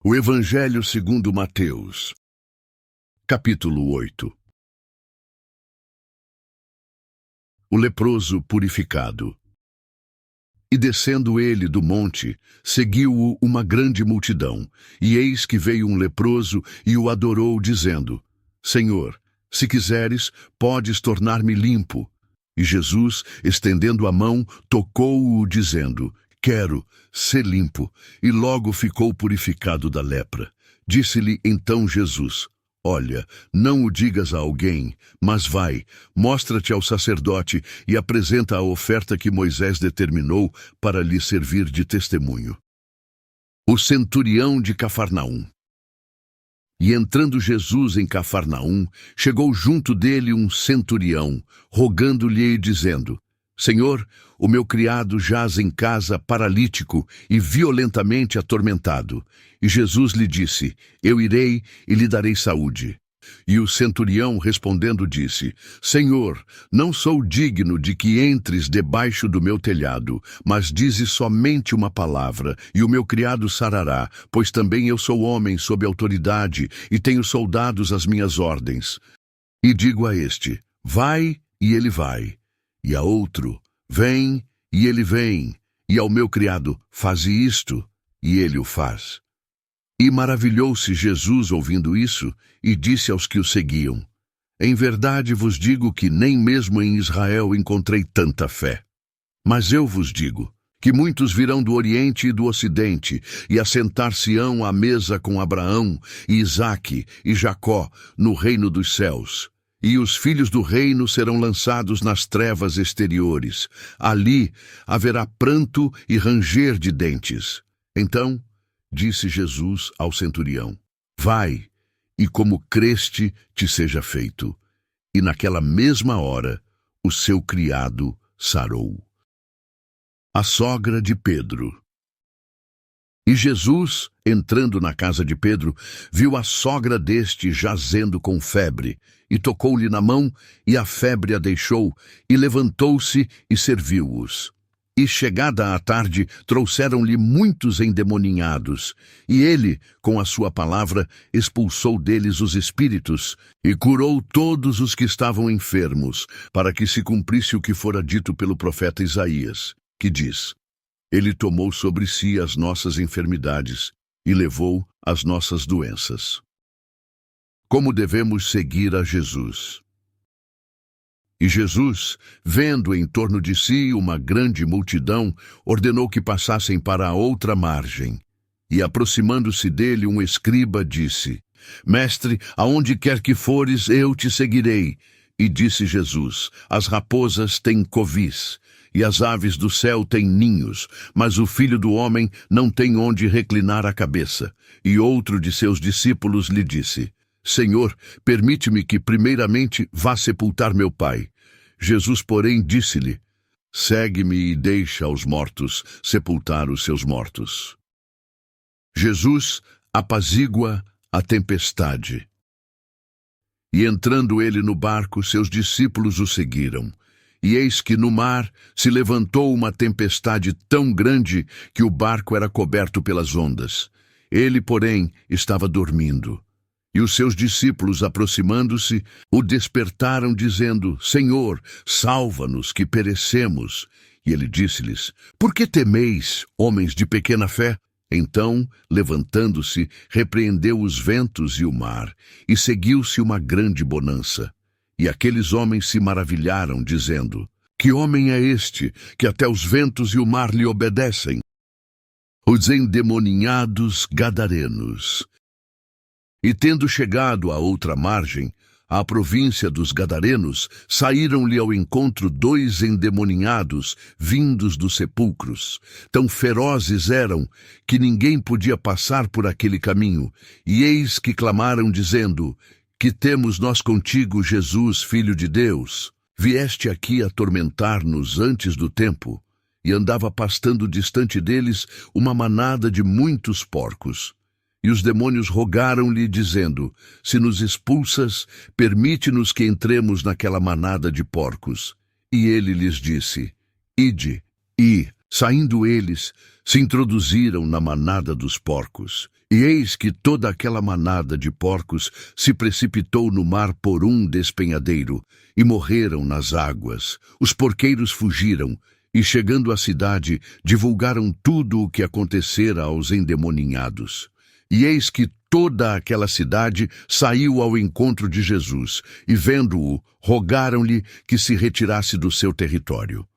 O Evangelho segundo Mateus, capítulo 8. O leproso purificado. E descendo ele do monte, seguiu-o uma grande multidão, e eis que veio um leproso e o adorou, dizendo: Senhor, se quiseres, podes tornar-me limpo. E Jesus, estendendo a mão, tocou-o, dizendo: Quero, ser limpo. E logo ficou purificado da lepra. Disse-lhe então Jesus: Olha, não o digas a alguém, mas vai, mostra-te ao sacerdote e apresenta a oferta que Moisés determinou para lhe servir de testemunho. O centurião de Cafarnaum. E entrando Jesus em Cafarnaum, chegou junto dele um centurião, rogando-lhe e dizendo: Senhor, o meu criado jaz em casa paralítico e violentamente atormentado. E Jesus lhe disse: Eu irei e lhe darei saúde. E o centurião respondendo disse: Senhor, não sou digno de que entres debaixo do meu telhado, mas dize somente uma palavra, e o meu criado sarará, pois também eu sou homem sob autoridade, e tenho soldados às minhas ordens. E digo a este: Vai, e ele vai. E a outro: Vem, e ele vem. E ao meu criado: Faze isto, e ele o faz. E maravilhou-se Jesus ouvindo isso, e disse aos que o seguiam: Em verdade vos digo que nem mesmo em Israel encontrei tanta fé. Mas eu vos digo que muitos virão do Oriente e do Ocidente, e assentar-se-ão à mesa com Abraão, e Isaque e Jacó, no reino dos céus. E os filhos do reino serão lançados nas trevas exteriores. Ali haverá pranto e ranger de dentes. Então disse Jesus ao centurião: Vai, e como creste te seja feito. E naquela mesma hora o seu criado sarou. A sogra de Pedro. E Jesus, entrando na casa de Pedro, viu a sogra deste jazendo com febre, e tocou-lhe na mão, e a febre a deixou, e levantou-se e serviu-os. E chegada a tarde, trouxeram-lhe muitos endemoninhados, e ele, com a sua palavra, expulsou deles os espíritos, e curou todos os que estavam enfermos, para que se cumprisse o que fora dito pelo profeta Isaías, que diz: Ele tomou sobre si as nossas enfermidades e levou as nossas doenças. Como devemos seguir a Jesus? E Jesus, vendo em torno de si uma grande multidão, ordenou que passassem para a outra margem. E aproximando-se dele um escriba disse: Mestre, aonde quer que fores, eu te seguirei. E disse Jesus: As raposas têm covis, e as aves do céu têm ninhos, mas o Filho do Homem não tem onde reclinar a cabeça. E outro de seus discípulos lhe disse: Senhor, permite-me que primeiramente vá sepultar meu pai. Jesus, porém, disse-lhe: Segue-me e deixa aos mortos sepultar os seus mortos. Jesus apazigua a tempestade. E entrando ele no barco, seus discípulos o seguiram. E eis que no mar se levantou uma tempestade tão grande que o barco era coberto pelas ondas. Ele, porém, estava dormindo. E os seus discípulos, aproximando-se, o despertaram, dizendo: Senhor, salva-nos, que perecemos. E ele disse-lhes: Por que temeis, homens de pequena fé? Então, levantando-se, repreendeu os ventos e o mar, e seguiu-se uma grande bonança. E aqueles homens se maravilharam, dizendo: Que homem é este, que até os ventos e o mar lhe obedecem? Os endemoninhados gadarenos. E tendo chegado à outra margem, à província dos Gadarenos, saíram-lhe ao encontro 2 endemoninhados, vindos dos sepulcros. Tão ferozes eram, que ninguém podia passar por aquele caminho. E eis que clamaram, dizendo: Que temos nós contigo, Jesus, Filho de Deus? Vieste aqui atormentar-nos antes do tempo. E andava pastando distante deles uma manada de muitos porcos. E os demônios rogaram-lhe, dizendo: Se nos expulsas, permite-nos que entremos naquela manada de porcos. E ele lhes disse: Ide. E, Saindo eles, se introduziram na manada dos porcos. E eis que toda aquela manada de porcos se precipitou no mar por um despenhadeiro, e morreram nas águas. Os porqueiros fugiram, e chegando à cidade, divulgaram tudo o que acontecera aos endemoninhados. E eis que toda aquela cidade saiu ao encontro de Jesus, e vendo-o, rogaram-lhe que se retirasse do seu território.